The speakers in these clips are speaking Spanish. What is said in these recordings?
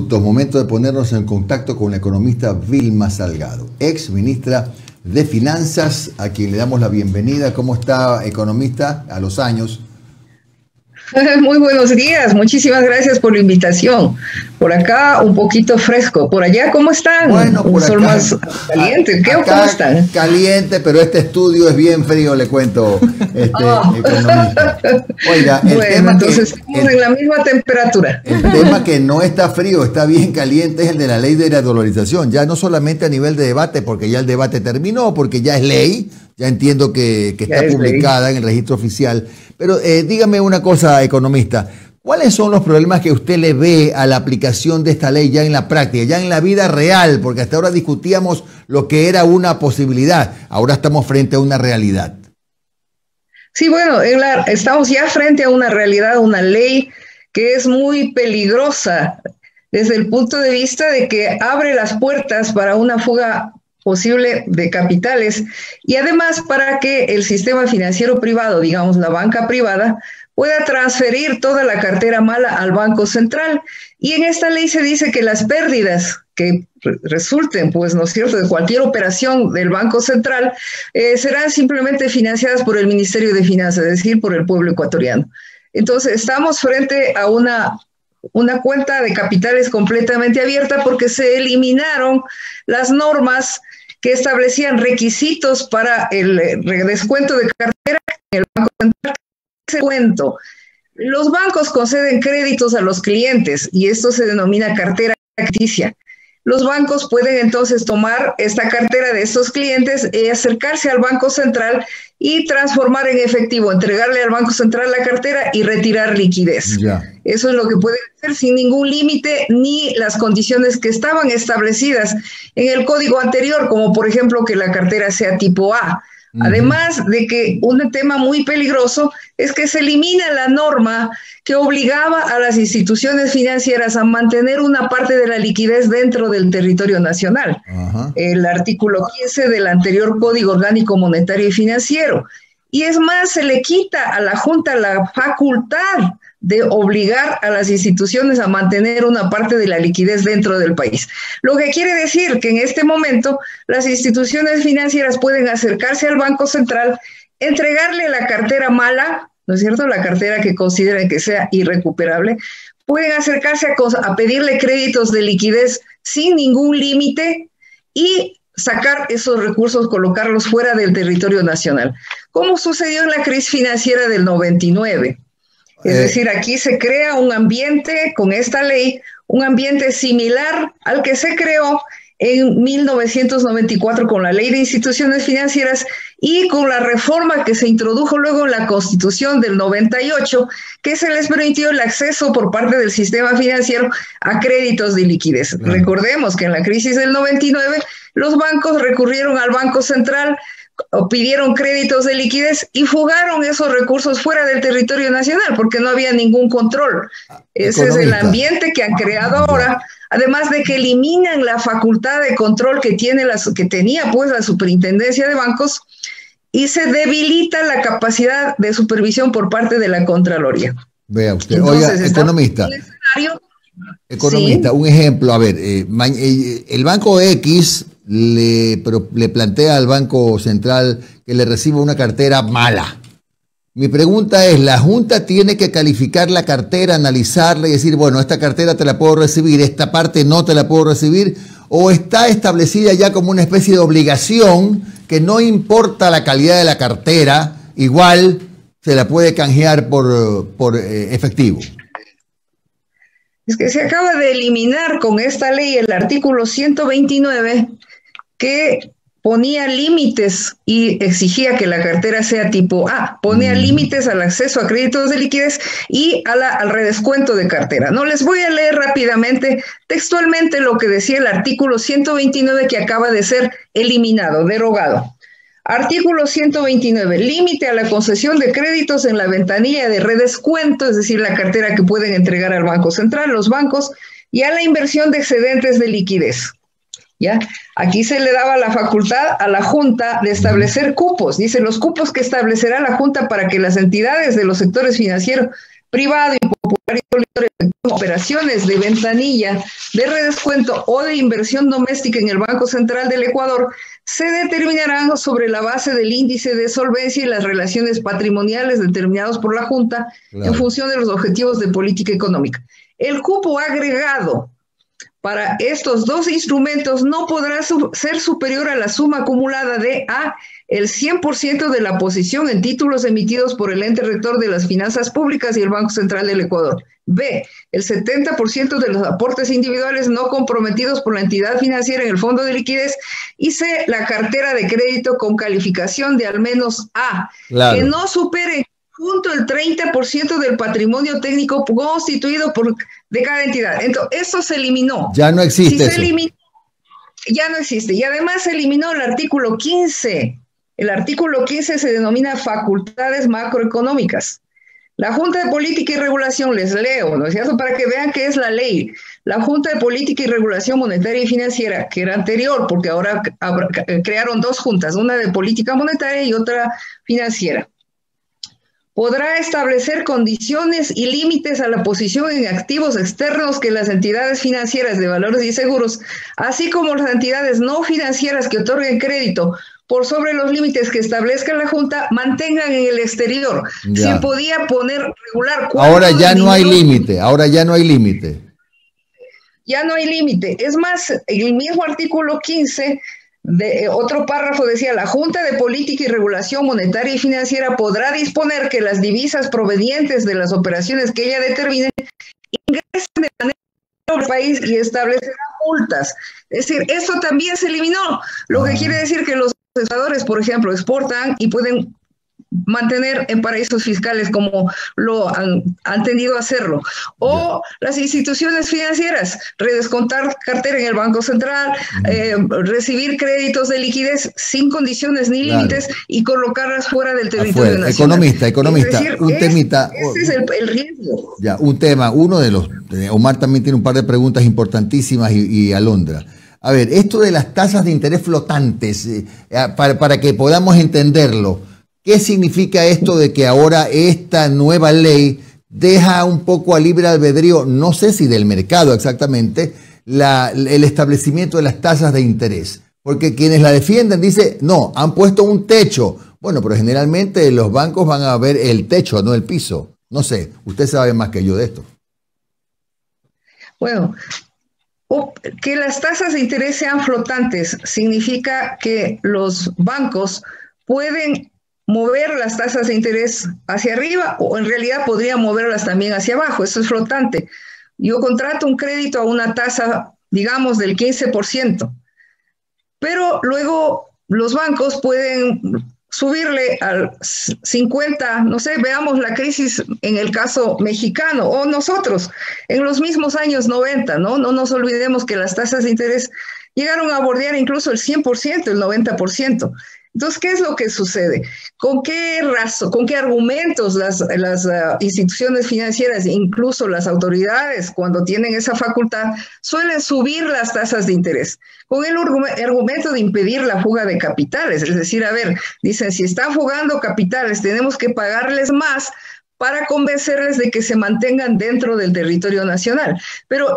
minutos, momento de ponernos en contacto con la economista Vilma Salgado, ex ministra de Finanzas, a quien le damos la bienvenida. ¿Cómo está, economista, a los años? Muy buenos días, muchísimas gracias por la invitación. Por acá un poquito fresco, por allá ¿cómo están? Bueno, por un sol acá, más caliente, ¿cómo están? Caliente, pero este estudio es bien frío, le cuento, economista. Oiga, bueno, entonces estamos en la misma temperatura. El tema que no está frío, está bien caliente, es el de la ley de la dolarización. Ya no solamente a nivel de debate, porque ya el debate terminó, porque ya es ley, ya entiendo que está publicada en el registro oficial. Pero dígame una cosa, economista, ¿cuáles son los problemas que usted le ve a la aplicación de esta ley ya en la práctica, ya en la vida real? Porque hasta ahora discutíamos lo que era una posibilidad, ahora estamos frente a una realidad. Sí, bueno, estamos ya frente a una realidad, una ley que es muy peligrosa desde el punto de vista de que abre las puertas para una fuga posible de capitales y además para que el sistema financiero privado, digamos la banca privada, pueda transferir toda la cartera mala al Banco Central. Y en esta ley se dice que las pérdidas que resulten, pues, ¿no es cierto?, de cualquier operación del Banco Central, serán simplemente financiadas por el Ministerio de Finanzas, es decir, por el pueblo ecuatoriano. Entonces, estamos frente a una cuenta de capitales completamente abierta porque se eliminaron las normas que establecían requisitos para el descuento de cartera en el Banco Central. Los bancos conceden créditos a los clientes y esto se denomina cartera crediticia. Los bancos pueden entonces tomar esta cartera de estos clientes y acercarse al Banco Central y transformar en efectivo, entregarle al Banco Central la cartera y retirar liquidez. Eso es lo que pueden hacer sin ningún límite ni las condiciones que estaban establecidas en el código anterior, como por ejemplo que la cartera sea tipo A. Además de que un tema muy peligroso es que se elimina la norma que obligaba a las instituciones financieras a mantener una parte de la liquidez dentro del territorio nacional. El artículo 15 del anterior Código Orgánico Monetario y Financiero. Y es más, se le quita a la Junta la facultad de obligar a las instituciones a mantener una parte de la liquidez dentro del país. Lo que quiere decir que en este momento las instituciones financieras pueden acercarse al Banco Central, entregarle la cartera mala, ¿no es cierto?, la cartera que consideren que sea irrecuperable, pueden acercarse a pedirle créditos de liquidez sin ningún límite y sacar esos recursos, colocarlos fuera del territorio nacional, como sucedió en la crisis financiera del 99. Es decir, aquí se crea un ambiente con esta ley, un ambiente similar al que se creó en 1994 con la Ley de Instituciones Financieras y con la reforma que se introdujo luego en la Constitución del 98, que se les permitió el acceso por parte del sistema financiero a créditos de liquidez. Recordemos que en la crisis del 99 los bancos recurrieron al Banco Central, o pidieron créditos de liquidez y fugaron esos recursos fuera del territorio nacional porque no había ningún control. Ese es el ambiente que han creado ahora, además de que eliminan la facultad de control que tenía pues la Superintendencia de Bancos y se debilita la capacidad de supervisión por parte de la Contraloría. Vea usted. Entonces, oiga, economista, sí. Un ejemplo, a ver, el Banco X le plantea al Banco Central que le reciba una cartera mala. Mi pregunta es, ¿la Junta tiene que calificar la cartera, analizarla y decir, bueno, esta cartera te la puedo recibir, esta parte no te la puedo recibir? ¿O está establecida ya como una especie de obligación que no importa la calidad de la cartera, igual se la puede canjear por efectivo? Es que se acaba de eliminar con esta ley el artículo 129 que ponía límites y exigía que la cartera sea tipo A, ponía límites al acceso a créditos de liquidez y al redescuento de cartera. No les voy a leer rápidamente textualmente lo que decía el artículo 129 que acaba de ser eliminado, derogado. Artículo 129, límite a la concesión de créditos en la ventanilla de redescuento, es decir, la cartera que pueden entregar al Banco Central, los bancos, y a la inversión de excedentes de liquidez. ¿Ya? Aquí se le daba la facultad a la Junta de establecer cupos, dice los cupos que establecerá la Junta para que las entidades de los sectores financiero, privado y popular y solidario operaciones de ventanilla, de redescuento o de inversión doméstica en el Banco Central del Ecuador se determinarán sobre la base del índice de solvencia y las relaciones patrimoniales determinados por la Junta en función de los objetivos de política económica. El cupo agregado para estos dos instrumentos no podrá ser superior a la suma acumulada de A, el 100% de la posición en títulos emitidos por el ente rector de las finanzas públicas y el Banco Central del Ecuador. B, el 70% de los aportes individuales no comprometidos por la entidad financiera en el fondo de liquidez. Y C, la cartera de crédito con calificación de al menos A, que no supere junto el 30% del patrimonio técnico constituido de cada entidad. Entonces, eso se eliminó. Ya no existe eso. Ya no existe. Y además se eliminó el artículo 15. El artículo 15 se denomina facultades macroeconómicas. La Junta de Política y Regulación, les leo, ¿no es cierto?, para que vean qué es la ley. La Junta de Política y Regulación Monetaria y Financiera, que era anterior, porque ahora crearon dos juntas, una de política monetaria y otra financiera, podrá establecer condiciones y límites a la posición en activos externos que las entidades financieras de valores y seguros, así como las entidades no financieras que otorguen crédito por sobre los límites que establezca la Junta, mantengan en el exterior. Ya. Se podía poner regular. Ahora ya no hay límite, ahora ya no hay límite. Ya no hay límite. Es más, el mismo artículo 15, otro párrafo decía, la Junta de Política y Regulación Monetaria y Financiera podrá disponer que las divisas provenientes de las operaciones que ella determine ingresen de manera al país y establecerá multas. Es decir, esto también se eliminó, lo que quiere decir que los exportadores, por ejemplo, exportan y pueden mantener en paraísos fiscales como lo han tendido a hacerlo. O las instituciones financieras, redescontar cartera en el Banco Central, recibir créditos de liquidez sin condiciones ni límites y colocarlas fuera del territorio nacional. Economista, es decir, un temita. Ese es el riesgo. Ya, un tema, uno de los. Omar también tiene un par de preguntas importantísimas y Alondra. A ver, esto de las tasas de interés flotantes, para que podamos entenderlo, ¿qué significa esto de que ahora esta nueva ley deja un poco a libre albedrío, no sé si del mercado exactamente, el establecimiento de las tasas de interés? Porque quienes la defienden dicen, no, han puesto un techo. Bueno, pero generalmente los bancos van a ver el techo, no el piso. No sé, usted sabe más que yo de esto. Bueno, que las tasas de interés sean flotantes significa que los bancos pueden mover las tasas de interés hacia arriba o en realidad podrían moverlas también hacia abajo. Eso es flotante. Yo contrato un crédito a una tasa, digamos, del 15%, pero luego los bancos pueden subirle al 50%, no sé, veamos la crisis en el caso mexicano o nosotros en los mismos años 90, ¿no? No nos olvidemos que las tasas de interés llegaron a bordear incluso el 100%, el 90%. Entonces, ¿qué es lo que sucede? ¿Con qué argumentos las instituciones financieras, incluso las autoridades, cuando tienen esa facultad, suelen subir las tasas de interés? Con el argumento de impedir la fuga de capitales. Es decir, a ver, dicen, si están fugando capitales, tenemos que pagarles más para convencerles de que se mantengan dentro del territorio nacional. Pero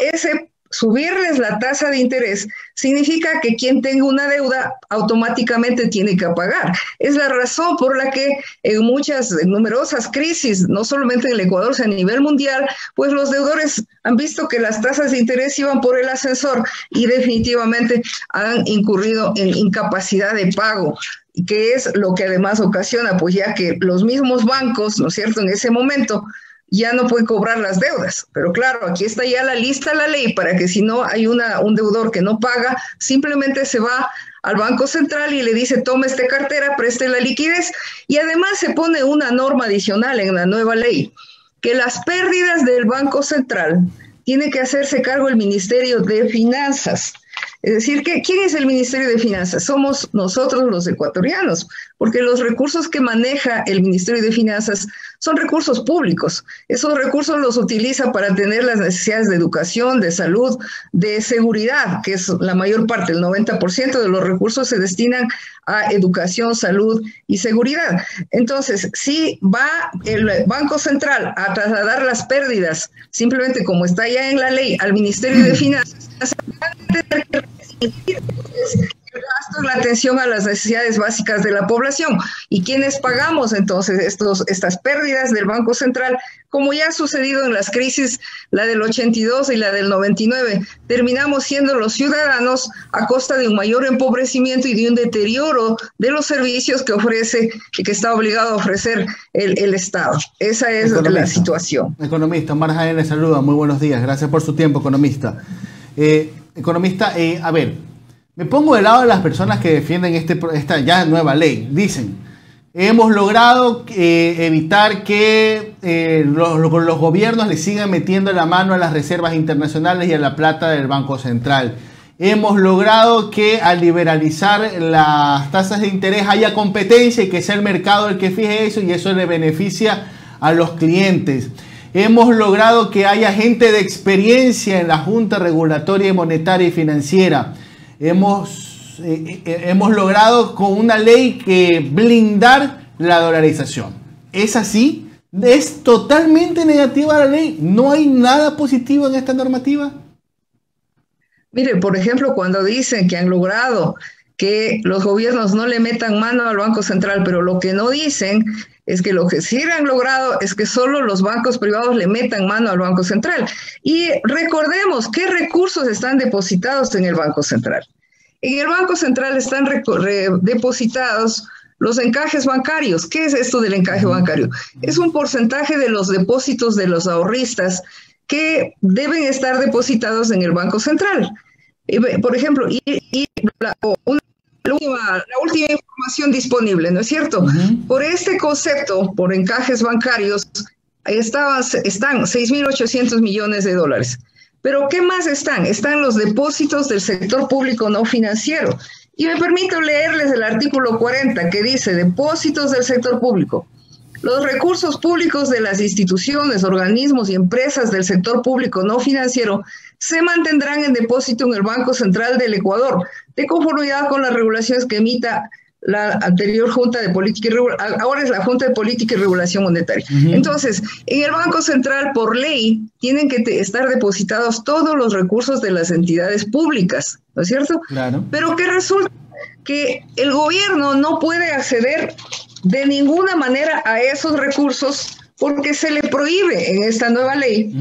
subirles la tasa de interés significa que quien tenga una deuda automáticamente tiene que pagar. Es la razón por la que en numerosas crisis, no solamente en el Ecuador, sino a nivel mundial, pues los deudores han visto que las tasas de interés iban por el ascensor y definitivamente han incurrido en incapacidad de pago, que es lo que además ocasiona, pues ya que los mismos bancos, ¿no es cierto?, en ese momento ya no puede cobrar las deudas. Pero claro, aquí está ya la ley para que si no hay un deudor que no paga, simplemente se va al Banco Central y le dice, tome esta cartera, preste la liquidez. Y además se pone una norma adicional en la nueva ley, que las pérdidas del Banco Central tiene que hacerse cargo el Ministerio de Finanzas. Es decir, ¿quién es el Ministerio de Finanzas? Somos nosotros los ecuatorianos, porque los recursos que maneja el Ministerio de Finanzas son recursos públicos. Esos recursos los utiliza para atender las necesidades de educación, de salud, de seguridad, que es la mayor parte, el 90% de los recursos se destinan a educación, salud y seguridad. Entonces, si va el Banco Central a trasladar las pérdidas, simplemente como está ya en la ley, al Ministerio de Finanzas, van a tener que restringir el gasto en la atención a las necesidades básicas de la población. ¿Y quiénes pagamos entonces estas pérdidas del Banco Central? Como ya ha sucedido en las crisis, la del 82 y la del 99, terminamos siendo los ciudadanos a costa de un mayor empobrecimiento y de un deterioro de los servicios que ofrece y que está obligado a ofrecer el Estado. Esa es la situación. Economista, Omar Jaén le saluda, muy buenos días, gracias por su tiempo, economista. Economista, a ver, me pongo del lado de las personas que defienden esta ya nueva ley. Dicen, hemos logrado evitar que los gobiernos le sigan metiendo la mano a las reservas internacionales y a la plata del Banco Central. Hemos logrado que al liberalizar las tasas de interés haya competencia y que sea el mercado el que fije eso, y eso le beneficia a los clientes. Hemos logrado que haya gente de experiencia en la Junta Regulatoria Monetaria y Financiera. Hemos logrado con una ley que blindar la dolarización. ¿Es así? ¿Es totalmente negativa la ley? ¿No hay nada positivo en esta normativa? Mire, por ejemplo, cuando dicen que han logrado que los gobiernos no le metan mano al Banco Central, pero lo que no dicen es que lo que sí han logrado es que solo los bancos privados le metan mano al Banco Central. Y recordemos qué recursos están depositados en el Banco Central. En el Banco Central están depositados los encajes bancarios. ¿Qué es esto del encaje bancario? Es un porcentaje de los depósitos de los ahorristas que deben estar depositados en el Banco Central. Por ejemplo, la última información disponible, ¿no es cierto? Por este concepto, por encajes bancarios, están 6.800 millones de dólares. Pero ¿qué más están? Están los depósitos del sector público no financiero. Y me permito leerles el artículo 40 que dice: depósitos del sector público. Los recursos públicos de las instituciones, organismos y empresas del sector público no financiero se mantendrán en depósito en el Banco Central del Ecuador, de conformidad con las regulaciones que emita la anterior Junta de Política y Regulación, ahora es la Junta de Política y Regulación Monetaria. Entonces, en el Banco Central, por ley, tienen que estar depositados todos los recursos de las entidades públicas, ¿no es cierto? Claro. Pero que resulta que el gobierno no puede acceder de ninguna manera a esos recursos porque se le prohíbe en esta nueva ley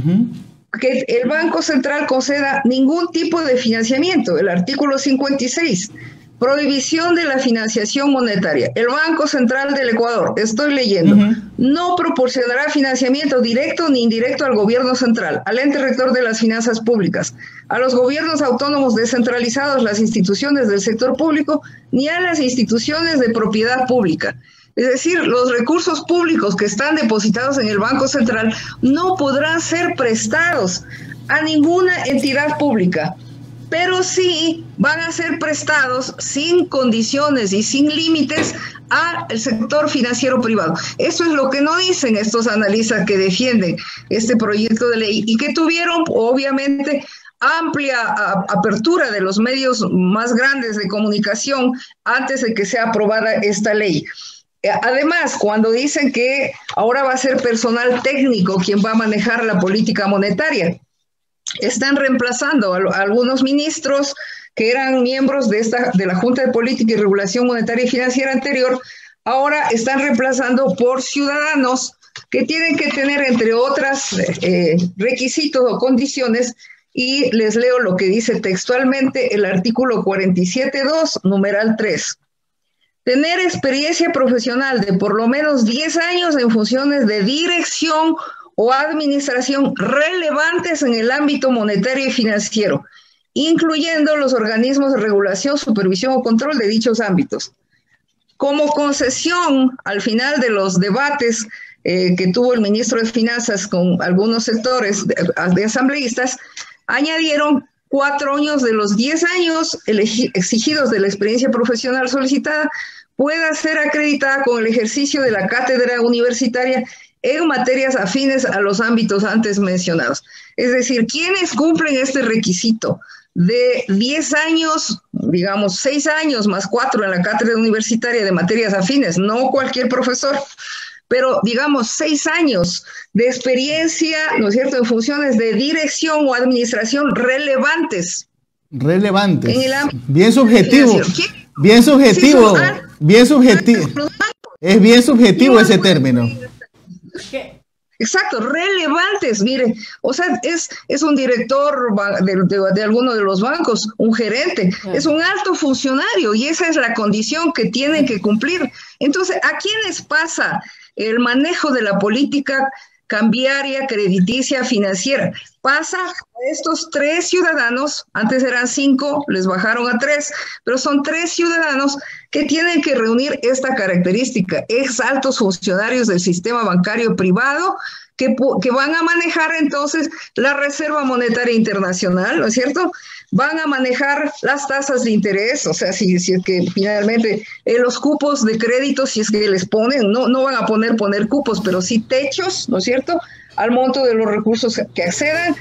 que el Banco Central conceda ningún tipo de financiamiento. El artículo 56, prohibición de la financiación monetaria. El Banco Central del Ecuador, estoy leyendo, no proporcionará financiamiento directo ni indirecto al gobierno central, al ente rector de las finanzas públicas, a los gobiernos autónomos descentralizados, las instituciones del sector público, ni a las instituciones de propiedad pública. Es decir, los recursos públicos que están depositados en el Banco Central no podrán ser prestados a ninguna entidad pública, pero sí van a ser prestados sin condiciones y sin límites al sector financiero privado. Eso es lo que no dicen estos analistas que defienden este proyecto de ley y que tuvieron, obviamente, amplia apertura de los medios más grandes de comunicación antes de que sea aprobada esta ley. Además, cuando dicen que ahora va a ser personal técnico quien va a manejar la política monetaria, están reemplazando a algunos ministros que eran miembros de la Junta de Política y Regulación Monetaria y Financiera anterior, ahora están reemplazando por ciudadanos que tienen que tener, entre otras requisitos o condiciones, y les leo lo que dice textualmente el artículo 47.2, numeral 3. Tener experiencia profesional de por lo menos 10 años en funciones de dirección o administración relevantes en el ámbito monetario y financiero, incluyendo los organismos de regulación, supervisión o control de dichos ámbitos. Como concesión, al final de los debates que tuvo el ministro de Finanzas con algunos sectores de asambleístas, añadieron 4 años de los 10 años exigidos de la experiencia profesional solicitada pueda ser acreditada con el ejercicio de la cátedra universitaria en materias afines a los ámbitos antes mencionados. Es decir, ¿quiénes cumplen este requisito de 10 años, digamos 6 años más 4 en la cátedra universitaria de materias afines? No cualquier profesor, pero digamos 6 años de experiencia, ¿no es cierto?, en funciones de dirección o administración relevantes. Relevantes. En el ámbito bien subjetivo. Bien subjetivo. Bien subjetivo. Es bien subjetivo ese término. Exacto, relevantes, mire, o sea, es un director de alguno de los bancos, un gerente, es un alto funcionario y esa es la condición que tienen que cumplir. Entonces, ¿a quiénes pasa el manejo de la política cambiaria, crediticia, financiera? Pasa a estos 3 ciudadanos, antes eran 5, les bajaron a 3, pero son 3 ciudadanos que tienen que reunir esta característica, ex altos funcionarios del sistema bancario privado que van a manejar entonces la Reserva Monetaria Internacional, ¿no es cierto? Van a manejar las tasas de interés, o sea, si es que finalmente los cupos de crédito, si es que les ponen, no van a poner cupos, pero sí techos, ¿no es cierto?, al monto de los recursos que accedan.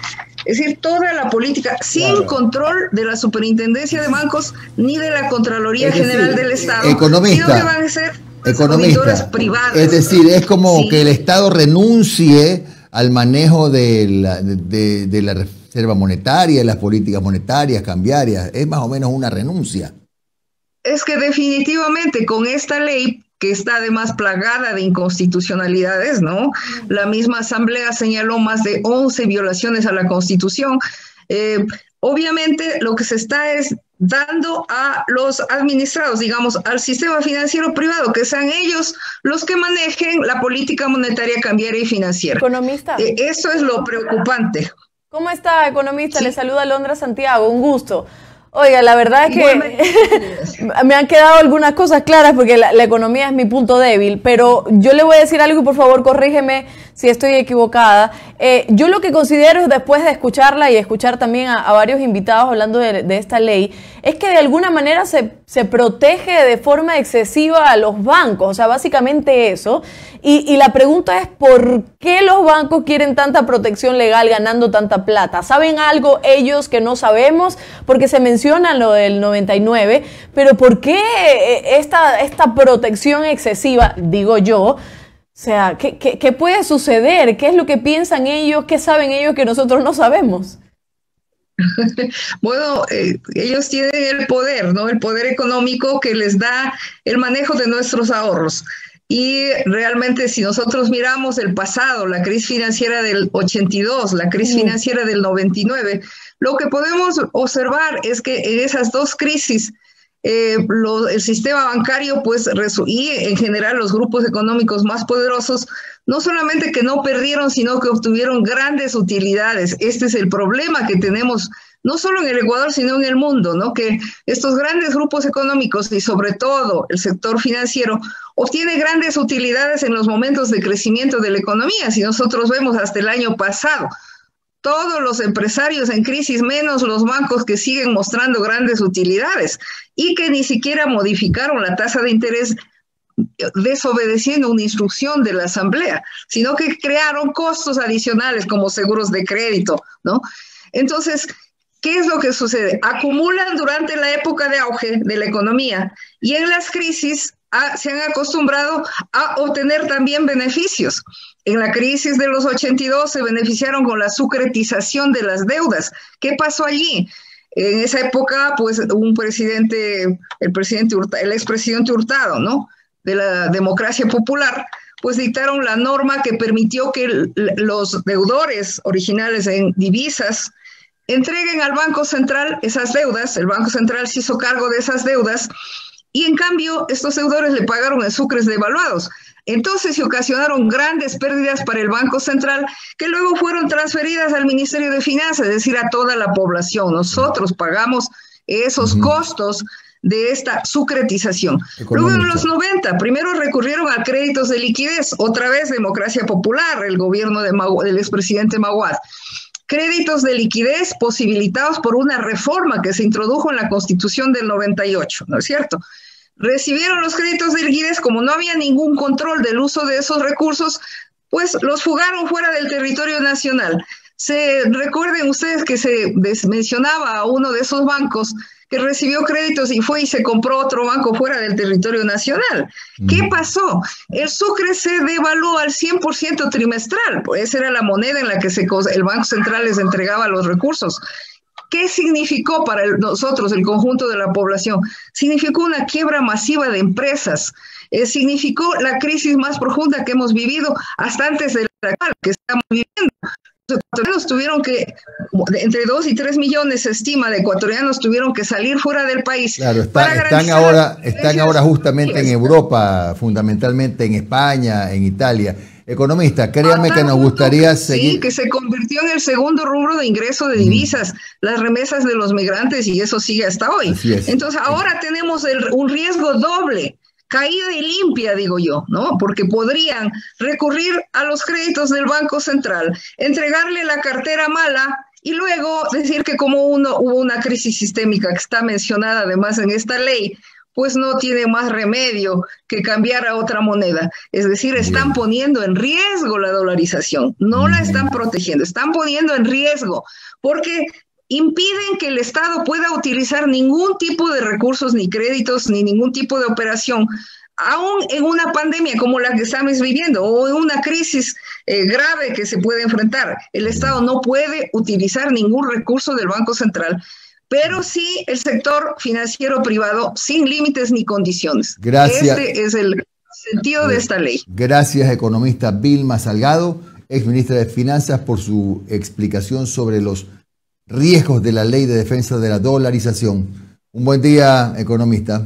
Es decir, toda la política sin control de la Superintendencia de Bancos ni de la Contraloría General del Estado, economista, sino que van a ser auditores privadas. Es decir, es como que el Estado renuncie al manejo de la Reserva Monetaria, de las políticas monetarias, cambiarias. Es más o menos una renuncia. Es que definitivamente con esta ley, que está además plagada de inconstitucionalidades, ¿no? La misma Asamblea señaló más de 11 violaciones a la Constitución. Obviamente lo que se está es dando a los administrados, digamos, al sistema financiero privado, que sean ellos los que manejen la política monetaria, cambiaria y financiera. Economista. Eso es lo preocupante. ¿Cómo está, economista? Sí. Le saluda Alondra Santiago, un gusto. Oiga, la verdad es que me han quedado algunas cosas claras porque la economía es mi punto débil, pero yo le voy a decir algo y por favor corrígeme si estoy equivocada. Yo lo que considero después de escucharla y escuchar también a varios invitados hablando de esta ley, es que de alguna manera se protege de forma excesiva a los bancos, o sea, básicamente eso. Y la pregunta es, ¿por qué los bancos quieren tanta protección legal ganando tanta plata? ¿Saben algo ellos que no sabemos? Porque se menciona lo del 99, pero ¿por qué esta protección excesiva, digo yo? O sea, ¿qué puede suceder? ¿Qué es lo que piensan ellos? ¿Qué saben ellos que nosotros no sabemos? Bueno, ellos tienen el poder, ¿no? El poder económico que les da el manejo de nuestros ahorros. Y realmente si nosotros miramos el pasado, la crisis financiera del 82, la crisis financiera del 99, lo que podemos observar es que en esas dos crisis el sistema bancario pues y en general los grupos económicos más poderosos no solamente que no perdieron, sino que obtuvieron grandes utilidades. Este es el problema que tenemos no solo en el Ecuador, sino en el mundo, ¿no? Que estos grandes grupos económicos y sobre todo el sector financiero obtiene grandes utilidades en los momentos de crecimiento de la economía. Si nosotros vemos hasta el año pasado, todos los empresarios en crisis, menos los bancos que siguen mostrando grandes utilidades y que ni siquiera modificaron la tasa de interés desobedeciendo una instrucción de la Asamblea, sino que crearon costos adicionales como seguros de crédito, ¿no? Entonces, ¿qué es lo que sucede? Acumulan durante la época de auge de la economía y en las crisis se han acostumbrado a obtener también beneficios. En la crisis de los 82 se beneficiaron con la sucretización de las deudas. ¿Qué pasó allí? En esa época, pues, el expresidente Hurtado, ¿no?, de la democracia popular, pues dictaron la norma que permitió que los deudores originales en divisas entreguen al Banco Central esas deudas. El Banco Central se hizo cargo de esas deudas y en cambio estos deudores le pagaron en sucres devaluados. Entonces se ocasionaron grandes pérdidas para el Banco Central que luego fueron transferidas al Ministerio de Finanzas, es decir, a toda la población. Nosotros pagamos esos costos de esta sucretización. Luego en los 90, primero recurrieron a créditos de liquidez, otra vez democracia popular, el gobierno del expresidente Maguad. Créditos de liquidez posibilitados por una reforma que se introdujo en la Constitución del 98, ¿no es cierto? Recibieron los créditos de liquidez, como no había ningún control del uso de esos recursos, pues los fugaron fuera del territorio nacional. Recuerden ustedes que se mencionaba a uno de esos bancos que recibió créditos y fue y se compró otro banco fuera del territorio nacional. ¿Qué pasó? El sucre se devaluó al 100% trimestral, pues esa era la moneda en la que el Banco Central les entregaba los recursos. ¿Qué significó para nosotros, el conjunto de la población? Significó una quiebra masiva de empresas, significó la crisis más profunda que hemos vivido hasta antes de la que estamos viviendo. Los ecuatorianos tuvieron que, entre 2 y 3 millones se estima de ecuatorianos tuvieron que salir fuera del país. Claro, están ahora justamente en Europa, fundamentalmente en España, en Italia. Economista, créame que nos gustaría seguir. Sí, que se convirtió en el segundo rubro de ingreso de divisas, las remesas de los migrantes, y eso sigue hasta hoy. Entonces ahora tenemos un riesgo doble. Caída y limpia, digo yo, ¿no? Porque podrían recurrir a los créditos del Banco Central, entregarle la cartera mala y luego decir que como hubo una crisis sistémica que está mencionada además en esta ley, pues no tiene más remedio que cambiar a otra moneda. Es decir, están poniendo en riesgo la dolarización, no la están protegiendo, están poniendo en riesgo, porque impiden que el Estado pueda utilizar ningún tipo de recursos, ni créditos, ni ningún tipo de operación, aún en una pandemia como la que estamos viviendo o en una crisis grave que se puede enfrentar. El Estado no puede utilizar ningún recurso del Banco Central, pero sí el sector financiero privado sin límites ni condiciones. Gracias. Este es el sentido de esta ley. Gracias, economista Vilma Salgado, exministra de Finanzas, por su explicación sobre los riesgos de la ley de defensa de la dolarización. Un buen día, economista.